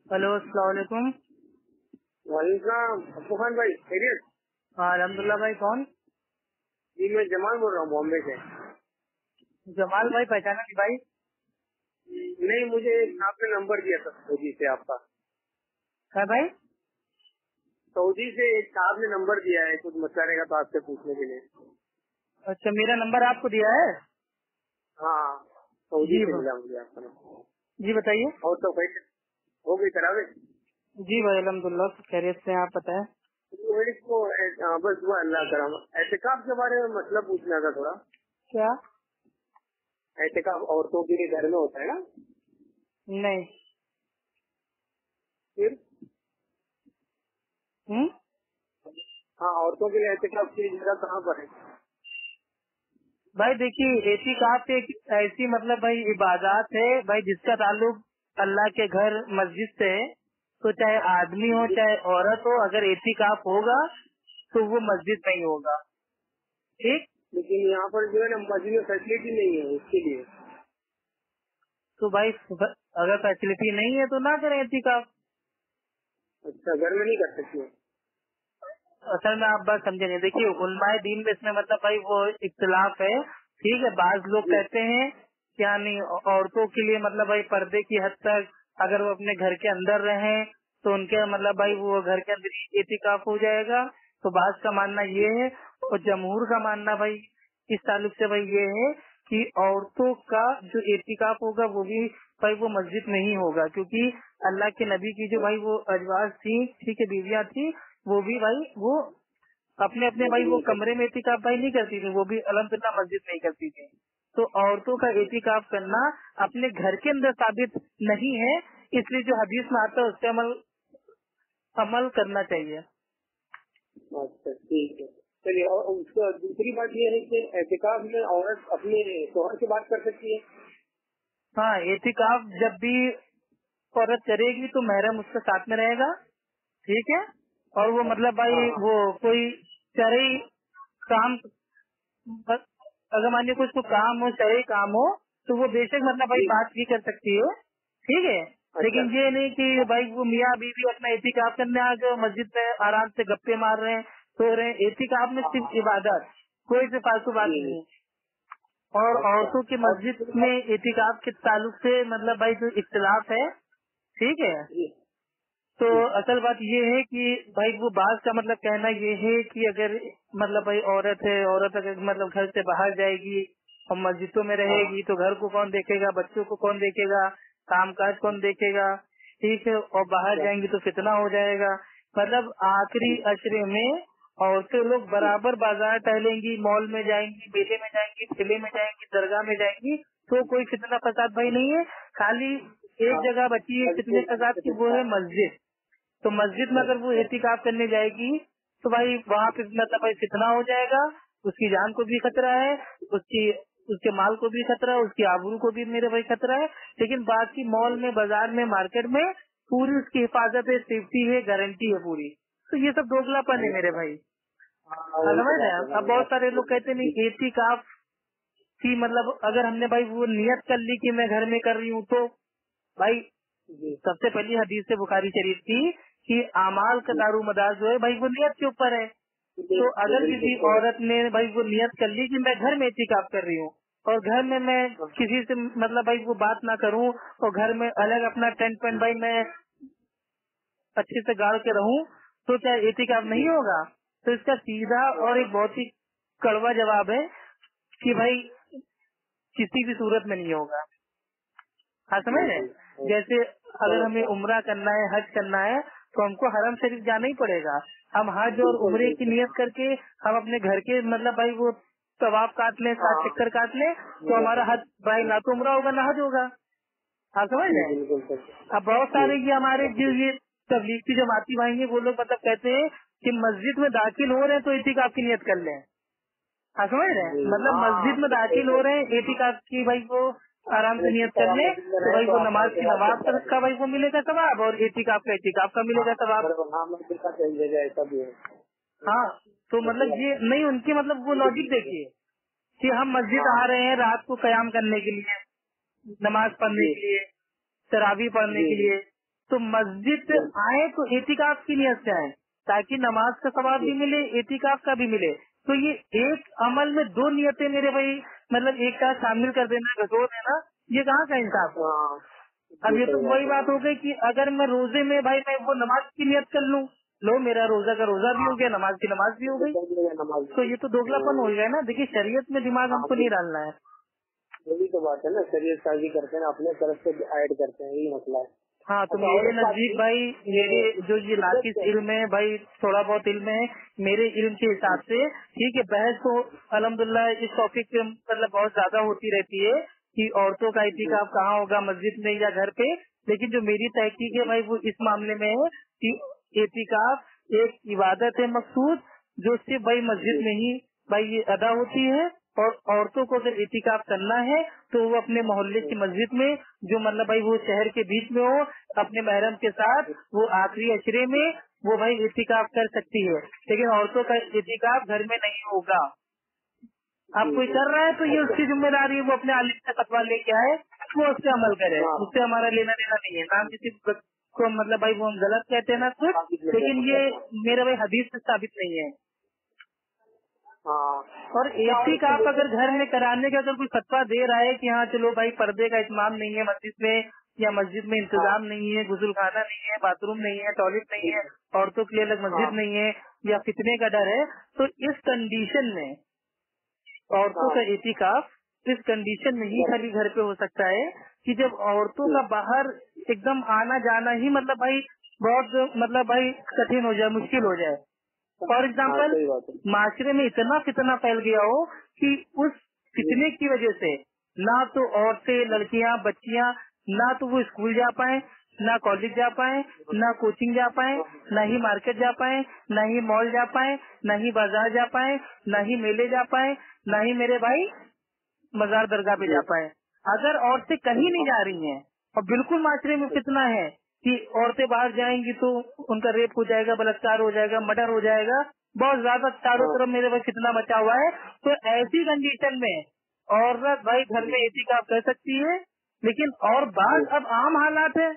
Hello, अस्सलाम वालेकुम। वालेकुम अब्बू खान भाई, खैरियत? हाँ अल्हम्दुलिल्लाह। भाई कौन? जी मैं जमाल बोल रहा हूँ बॉम्बे से। जमाल भाई, पहचाना नहीं भाई। नहीं, मुझे आपने नंबर दिया था सऊदी से आपका। है भाई? सऊदी से एक साहब ने नंबर दिया है, कुछ मसला रहेगा तो आपसे पूछने के लिए। अच्छा, मेरा नंबर आपको दिया है? हाँ, सऊदी जी से मिला मुझे आपका नंबर। जी बताइए। और तो भाई हो गई तरावे? जी भाई अल्हम्दुलिल्लाह, सब खैरियत से हैं। आप बताएं। मेरे को बस दुआ अल्लाह करम एहतिकाफ के बारे में मतलब पूछना था थोड़ा। क्या? एहतिकाफ औरतों के लिए घर में होता है ना? नहीं। फिर हम्म। हाँ, औरतों के लिए एहतिकाफ की जगह कहाँ पर है? भाई देखिए, एतिकाफ एक ऐसी मतलब भाई इबादत है भाई, जिसका ताल्लुक अल्लाह के घर मस्जिद से है। तो चाहे आदमी हो चाहे औरत हो, अगर एतिकाफ होगा तो वो मस्जिद में ही होगा। ठीक। लेकिन यहाँ पर जो है ना, मस्जिद में फैसिलिटी नहीं है उसके लिए। तो भाई अगर फैसिलिटी नहीं है तो ना करें एतिकाफ। अच्छा, घर में नहीं कर सकती है? असल में आप बात समझे नहीं। देखिए, उलमाए दीन में इसमें मतलब भाई वो इख्तिलाफ है। ठीक है, बाज लोग जी। कहते हैं क्या नहीं, औरतों के लिए मतलब भाई पर्दे की हद तक अगर वो अपने घर के अंदर रहें तो उनके मतलब भाई वो घर के अंदर ही एतिकाफ हो जाएगा। तो बाज का मानना ये है, और जमहूर का मानना भाई इस ताल्लुक से भाई ये है कि औरतों का जो एतिकाफ होगा वो भी भाई वो मस्जिद में ही होगा, क्योंकि अल्लाह के नबी की जो भाई वो अजवाज थी, ठीक है, बीवियां थी, वो भी भाई वो अपने अपने भाई मस्जिद वो में कर कमरे में सकती एतिकाफ भाई नहीं करती थी, वो भी अल्हम्दुलिल्लाह मस्जिद में ही करती थी। तो औरतों का एतिकाफ करना अपने घर के अंदर साबित नहीं है, इसलिए जो हदीस में आता है उससे अमल करना चाहिए। है। अच्छा ठीक है, चलिए। और उसका दूसरी बात ये है कि एहतिकाफ में औरत अपने शौहर से बात कर सकती है? हाँ, एतिकाफ जब भी औरत करेगी तो महरम उसके साथ में रहेगा। ठीक है। और वो मतलब भाई हाँ हाँ वो कोई शरई काम, अगर मान लीजिए कुछ काम हो, शरई काम हो, तो वो बेशक मतलब भाई जी। बात भी कर सकती है। ठीक है। अच्छा। लेकिन ये नहीं कि भाई वो मियाँ बीवी अपना एतिकाफ करने आ गए, मस्जिद में आराम से गप्पे मार रहे हैं, सो रहे हैं। एतिकाफ में हाँ हाँ सिर्फ हाँ। इबादत, कोई से फालतू बात जी नहीं जी। है। और अच्छा। औरतों की और मस्जिद दूसरी में बात। एतिकाफ के ताल्लुक से मतलब भाई जो इख्तिलाफ है। ठीक है। जी तो जी। असल बात ये है कि भाई वो बात का मतलब कहना ये है कि अगर मतलब भाई औरत है, औरत अगर मतलब घर से बाहर जाएगी और मस्जिदों में हाँ हाँ। रहेगी तो घर को कौन देखेगा, बच्चों को कौन देखेगा, काम काज कौन देखेगा। ठीक है। और बाहर अच्छा। जाएंगी तो फितना हो जाएगा। मतलब आखिरी जी अशरे में औरतें लोग जी। बराबर बाजार टहलेंगी, मॉल में जाएंगी, मेले में जाएंगी, ठेले में जाएंगी, दरगाह में जाएंगी, तो कोई फितना फसाद भाई नहीं है। खाली एक हाँ, जगह बची है फितने फसाद की, वो है मस्जिद। तो मस्जिद में अगर वो अच्छा। एहतिकाफ करने जाएगी तो भाई वहाँ पे मतलब भाई फितना हो जाएगा, उसकी जान को भी खतरा है, उसकी उसके माल को भी खतरा है, उसकी आबरू को भी मेरे भाई खतरा है। लेकिन बाकी मॉल में, बाजार में, मार्केट में पूरी उसकी हिफाजत है, सेफ्टी है, गारंटी है पूरी। तो ये सब दोगलापन है मेरे भाई। हाँ, हाँ, वही तो समझ रहे बात हैं? है ना, अब वही बहुत बात सारे लोग कहते है। नहीं एहतिकाफ की मतलब अगर हमने भाई वो नियत कर ली कि मैं घर में कर रही हूँ तो भाई जी सबसे पहली हदीस से बुखारी शरीफ की कि अमाल का जी दारोमदार जो है भाई वो नियत के ऊपर है। तो जी, अगर बिल्कुल किसी सही। औरत ने भाई वो नियत कर ली कि मैं घर में एतिकाफ कर रही हूँ और घर में मैं हाँ, किसी से मतलब भाई वो बात ना करूँ और घर में अलग अपना टेंट पेंट भाई मैं अच्छे से गाड़ के रहूँ, तो क्या एतिकाफ नहीं जी होगा? तो इसका सीधा हाँ और हाँ। एक बहुत ही कड़वा जवाब है कि भाई किसी भी सूरत में नहीं होगा। हाँ, समझ जी रहे हैं? जी हाँ, जैसे अगर समझ हमें गया। उम्रा करना है, हज करना है, तो हमको हरम शरीफ जाना ही पड़ेगा। हम हज और बिल्कुल उम्रे की बिल्कुल। नियत करके हम अपने घर के मतलब भाई वो तवाब काट लें, हाँ 7 हाँ, चक्कर काट लें, तो बिल्कुल हमारा हज भाई सही। ना तो उम्रा होगा ना हज होगा। हाँ, समझ जी रहे हैं? बिल्कुल सही। अब बहुत जी सारे ये हमारे जो ये तबलीग की जमाती भाई हैं वो लोग मतलब कहते हैं कि मस्जिद में दाखिल हो रहे हैं तो एतिकाफ की नियत कर लें। हाँ, समझ रहे हैं? जी मतलब हाँ, मस्जिद में सही दाखिल हो रहे हैं, एतिकाफ की भाई वो आराम से जैसे नियत कर तब आप ले, मस्जिद में तो रहे भाई तो वो आप नमाज की एहतिकाफ नमाज करते का रहे। भाई वो मिलेगा सवाब और एतिकाफ का मिलेगा हाँ, सवाब। बराबर। हाँ, मस्जिद का सही जगह ऐसा भी है। हाँ, तो ऐसी मतलब बात ये नहीं, उनकी मतलब वो लॉजिक है। देखिए कि हम मस्जिद हाँ आ रहे हैं रात को कयाम करने के लिए, नमाज पढ़ने जी के लिए, तरावी पढ़ने जी के जी लिए, तो मस्जिद आए तो एतिकाफ की नियत से आए, ताकि नमाज का सवाब भी मिले, एतिकाफ का भी मिले। तो ये एक अमल में दो नियतें मेरे भाई मतलब एक साथ शामिल कर देना, घटोर देना, ये कहाँ का इंसाफ है। अब ये तो वही बात हो गई कि अगर मैं रोजे में भाई मैं वो नमाज की नियत कर लूँ, लो मेरा रोजा का रोजा भी हो गया, नमाज की नमाज भी हो गई, तो ये तो दोगलापन हो गया ना। देखिए शरीयत में दिमाग हमको नहीं डालना है। यही तो बात है ना, शरीयत साजी करते हैं अपने तरफ से ऐड करते हैं, यही मसला है। हाँ, तो मेरे नजदीक भाई मेरे जो ये नाकिस इल्म है भाई, थोड़ा बहुत इल्म है मेरे इल्म के हिसाब से, ठीक है। बहस तो अल्हम्दुलिल्लाह इस टॉपिक पे मतलब बहुत ज्यादा होती रहती है कि औरतों का इतिकाफ कहाँ होगा, मस्जिद में या घर पे। लेकिन जो मेरी तहकीक है भाई वो इस मामले में है कि इतिकाफ एक इबादत है मखसूस, जो सिर्फ भाई मस्जिद में ही भाई ये अदा होती है। और औरतों को अगर इतिकाफ करना है तो वो अपने मोहल्ले की मस्जिद में, जो मतलब भाई वो शहर के बीच में हो, अपने महरम के साथ वो आखिरी अशरे में वो भाई इतिकाफ कर सकती है। लेकिन औरतों का इतिकाफ घर में नहीं होगा। आप कोई कर रहा है तो ये उसकी जिम्मेदारी है, वो अपने आलिम से फतवा लेके आए, वो उस पर अमल करे, उससे हमारा लेना देना नहीं है। नाम किसी को मतलब भाई वो हम गलत कहते हैं ना कुछ, लेकिन ये मेरे भाई हदीस से साबित नहीं है। और इतिकाफ अगर घर में कराने का अगर कोई फतवा दे रहा है कि हाँ चलो भाई पर्दे का इत्माम नहीं है मस्जिद में, या मस्जिद में इंतजाम नहीं है, गुसल खाना नहीं है, बाथरूम नहीं है, टॉयलेट नहीं है, औरतों के लिए अलग मस्जिद नहीं है, या फितने का डर है, तो इस कंडीशन में औरतों का इतिकाफ इस कंडीशन में ही खाली घर पे हो सकता है कि जब औरतों का बाहर एकदम आना जाना ही मतलब भाई बहुत मतलब भाई कठिन हो जाए, मुश्किल हो जाए। फॉर एग्जाम्पल माशरे में इतना फितना फैल गया हो कि उस फितने की वजह से ना तो औरतें, लड़कियां, बच्चियां ना तो वो स्कूल जा पाए, ना कॉलेज जा पाए, ना कोचिंग जा पाए, ना ही मार्केट जा पाए, ना ही मॉल जा पाए, ना ही बाजार जा पाए, ना ही मेले जा पाए, ना ही मेरे भाई मजार दरगाह पे जा पाए। अगर औरतें कहीं नहीं जा रही हैं और बिल्कुल माशरे में फितना है कि औरतें बाहर जाएंगी तो उनका रेप हो जाएगा, बलात्कार हो जाएगा, मर्डर हो जाएगा, बहुत ज्यादा चारों तरफ मेरे भाई फितना मचा हुआ है, तो ऐसी कंडीशन में औरत भाई घर में इतिकाफ कर सकती है। लेकिन और बात अब आम हालात है,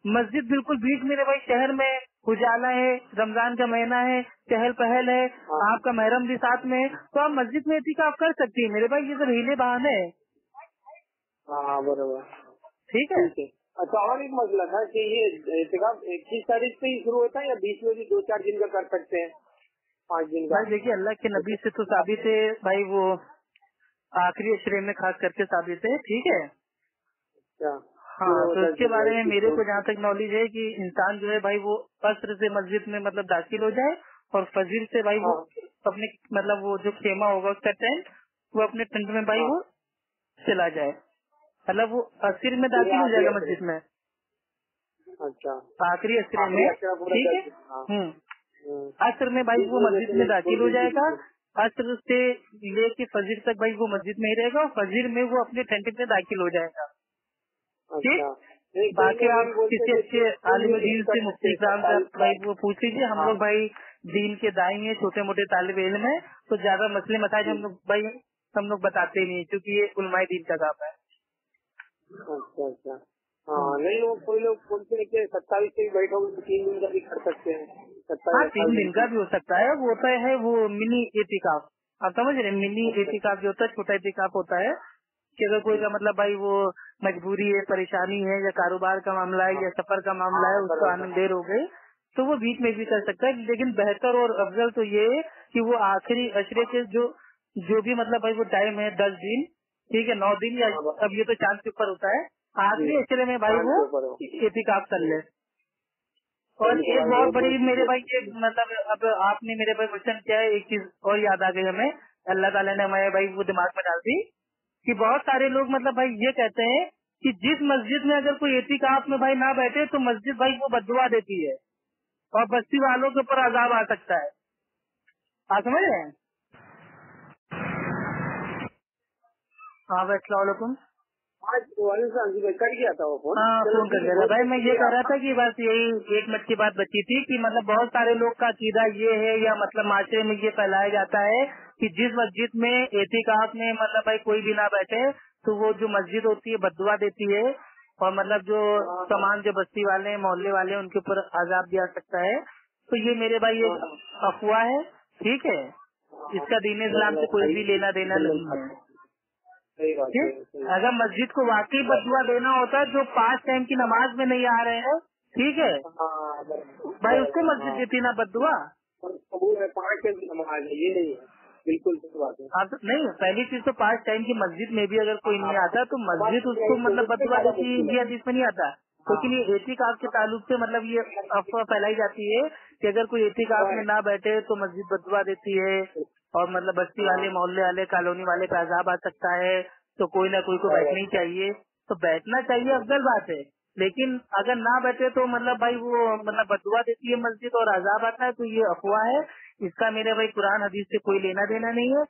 मस्जिद बिल्कुल बीच मेरे भाई शहर में उजाला है, रमजान का महीना है, चहल पहल है, आपका महरम भी साथ में है, तो आप मस्जिद में इतिकाफ कर सकती है मेरे भाई, ये सब हीले बहाने है। हाँ बराबर, ठीक है। अच्छा, और एक मसला था कि ये इतिकाफ 21 तारीख से ही शुरू होता है या बीच में भी 2-4 दिन का कर सकते हैं, 5 दिन का? भाई देखिए अल्लाह के नबी से तो साबित है भाई, वो आखिरी अशरे में खास करके साबित है, ठीक है। हाँ, तो इसके बारे में मेरे को जहाँ तक नॉलेज है कि इंसान जो है भाई वो अस्र से मस्जिद में मतलब दाखिल हो जाए और फजर से भाई वो अपने मतलब वो जो खेमा होगा उसका टेंट, वो अपने टेंट में भाई वो चला जाए, मतलब वो अस्र में दाखिल हो जाएगा मस्जिद में। अच्छा, आखिरी अस्र में, ठीक है। अस्र में भाई वो मस्जिद में दाखिल हो जाएगा, अस्र से लेके फजर तक भाई वो मस्जिद में ही रहेगा और फजर में वो अपने टेंट में दाखिल हो जाएगा। ठीक, बाकी आप किसी अच्छे आलिम दीन से मुफ्ती इकराम से भाई वो पूछ लीजिए, हम लोग भाई दीन के दाई हैं, छोटे मोटे तालिब इल्म है, तो ज्यादा मसले मसाइल हम लोग बताते नहीं, क्योंकि ये उलमाए दीन का काम है। अच्छा अच्छा, हाँ नहीं, वो कोई लोग बोलते हैं कि 27 से भी बैठोगे तो 3 दिन का भी कर सकते हैं। हाँ, 3 दिन का भी हो सकता है, वो होता है वो मिनी एतिकाफ, आप समझ रहे हैं। मिनी एतिकाफ जो होता है, छोटा एतिकाफ होता है कि अगर कोई का मतलब भाई वो मजबूरी है, परेशानी है, या कारोबार का मामला है, या सफर का मामला है, उसको आने देर हो गई, तो वो बीच में भी कर सकता है। लेकिन बेहतर और अफजल तो ये है कि वो आखिरी अशरे के जो भी मतलब भाई वो टाइम है 10 दिन, ठीक है, 9 दिन, या अब ये तो चांद के ऊपर होता है, आखिरी अशरे में भाई वो एतिकाफ कर ले। और एक बहुत बड़ी मेरे भाई ये मतलब अब आपने मेरे भाई क्वेश्चन किया है, एक चीज और याद आ गई हमें, अल्लाह ताला ने हमारे भाई वो दिमाग में डाल दी कि बहुत सारे लोग मतलब भाई ये कहते हैं कि जिस मस्जिद में अगर कोई एतिकाफ में भाई ना बैठे तो मस्जिद भाई वो बददुआ देती है और बस्ती वालों के ऊपर अजाब आ सकता है। आप समझ रहे हैं? हाँ भाई, अस्सलाम वालेकुम। कट गया था वो फोन। हाँ, फोन कर दिया था भाई। मैं ये कह रहा था कि बस यही 1 मिनट की बात बची थी कि मतलब बहुत सारे लोग का अकीदा ये है, या मतलब माशरे में ये फैलाया जाता है कि जिस मस्जिद में एतिकाफ में मतलब भाई कोई भी ना बैठे तो वो जो मस्जिद होती है बददुआ देती है, और मतलब जो तमाम जो बस्ती वाले हैं, मोहल्ले वाले हैं, उनके ऊपर अजाब भी आ सकता है। तो ये मेरे भाई एक अफवाह है, ठीक है, इसका दीन इस्लाम से कोई भी लेना देना नहीं है। ठीक, अगर मस्जिद को वाकई बदुआ देना होता है, जो 5 टाइम की नमाज में नहीं आ रहे हैं, ठीक है भाई, उसको मस्जिद देती ना बदुआ। 5 टाइम की नमाज है, ये नहीं है, बिल्कुल सही बात है। हाँ तो नहीं, पहली चीज तो 5 टाइम की मस्जिद में भी अगर कोई नहीं आता तो मस्जिद उसको मतलब बदुआ देती है, इंडिया हदीस में नहीं आता। लेकिन ये एतिकाफ के ताल्लुक से मतलब ये अफवाह फैलाई जाती है कि अगर कोई एतिकाफ में ना बैठे तो मस्जिद बदुआ देती है, और मतलब बस्ती वाले, मोहल्ले वाले, कॉलोनी वाले पे अजाब आ सकता है, तो कोई ना कोई को बैठना ही चाहिए। तो बैठना चाहिए, अफजल बात है, लेकिन अगर ना बैठे तो मतलब भाई वो मतलब बदुआ देती है मस्जिद और अजाब आता है, तो ये अफवाह है, इसका मेरे भाई कुरान हदीस से कोई लेना देना नहीं है।